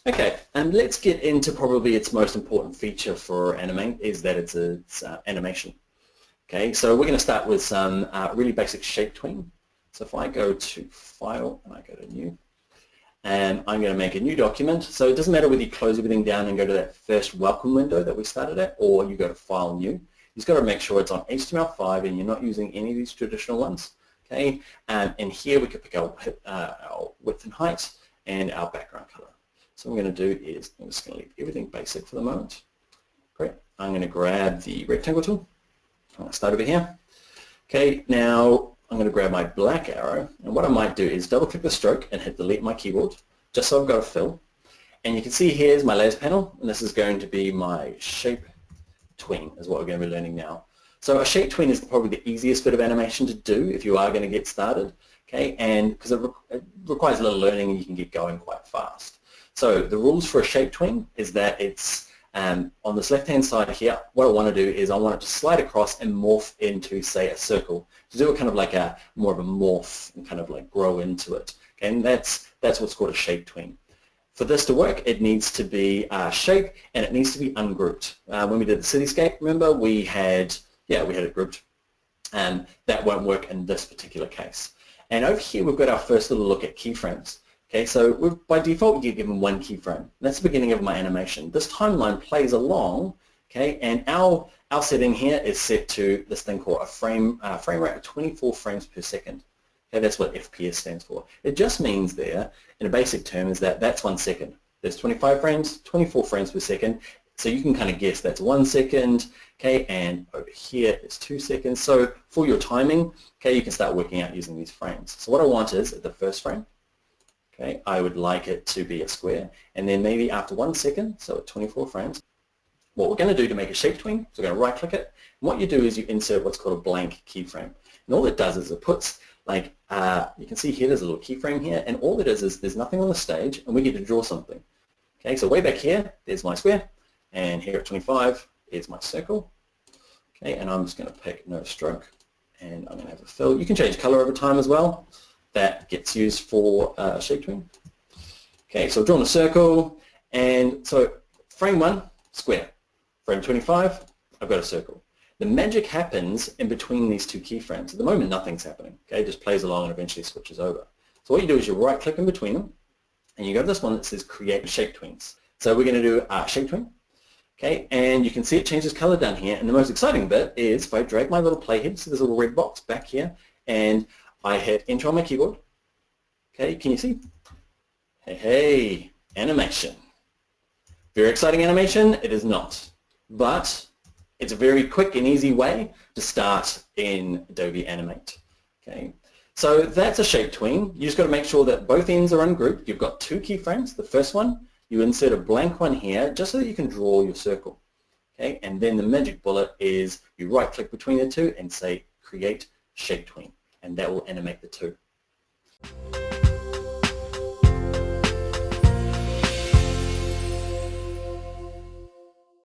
Okay, and let's get into probably its most important feature for Animate is that it's animation. Okay, so we're going to start with some really basic shape tween. So if I go to File and I go to New, and I'm going to make a new document. So it doesn't matter whether you close everything down and go to that first welcome window that we started at, or you go to File, New. You've got to make sure it's on HTML5 and you're not using any of these traditional ones. Okay, and here we could pick our width and height and our background color. So what I'm going to do is I'm just going to leave everything basic for the moment. Great. I'm going to grab the rectangle tool. I'm going to start over here. Okay, now I'm going to grab my black arrow, and what I might do is double click the stroke and hit delete my keyboard, just so I've got a fill. And you can see here's my layers panel, and this is going to be my shape tween, is what we're going to be learning now. So a shape tween is probably the easiest bit of animation to do if you are going to get started, okay, and because it requires a little learning and you can get going quite fast. So the rules for a shape tween is that it's on this left-hand side here, what I want to do is I want it to slide across and morph into, say, a circle. To do it kind of like more of a morph and kind of like grow into it. Okay? And that's what's called a shape tween. For this to work, it needs to be shape and it needs to be ungrouped. When we did the cityscape, remember, we had it grouped. That won't work in this particular case. And over here, we've got our first little look at keyframes. Okay, so by default, you're given one keyframe. That's the beginning of my animation. This timeline plays along, okay, and our setting here is set to this thing called a frame rate of 24 frames per second. Okay, that's what FPS stands for. It just means there, in a basic term, is that that's 1 second. There's 25 frames, 24 frames per second. So you can kind of guess that's 1 second, okay, and over here is 2 seconds. So for your timing, okay, you can start working out using these frames. So what I want is at the first frame, okay, I would like it to be a square, and then maybe after 1 second, so at 24 frames, what we're going to do to make a shape tween, so we're going to right click it, and what you do is you insert what's called a blank keyframe. And all it does is it puts, like, you can see here there's a little keyframe here, and all it is there's nothing on the stage, and we get to draw something. Okay, so way back here, there's my square, and here at 25 is my circle. Okay, and I'm just going to pick no stroke, and I'm going to have a fill. You can change color over time as well. That gets used for shape tween. Okay, so I've drawn a circle, and so frame 1, square. Frame 25, I've got a circle. The magic happens in between these two keyframes. At the moment, nothing's happening. Okay, it just plays along and eventually switches over. So what you do is you right-click in between them, and you go to this one that says Create Shape Tweens. So we're going to do Shape Tween. Okay, and you can see it changes color down here, and the most exciting bit is if I drag my little playhead, so there's a little red box back here, and I hit enter on my keyboard. Okay, can you see? Hey, animation. Very exciting animation? It is not. But it's a very quick and easy way to start in Adobe Animate. Okay, so that's a shape tween. You just got to make sure that both ends are ungrouped. You've got two keyframes. The first one, you insert a blank one here just so that you can draw your circle. Okay, and then the magic bullet is you right click between the two and say Create Shape Tween, and that will animate the two.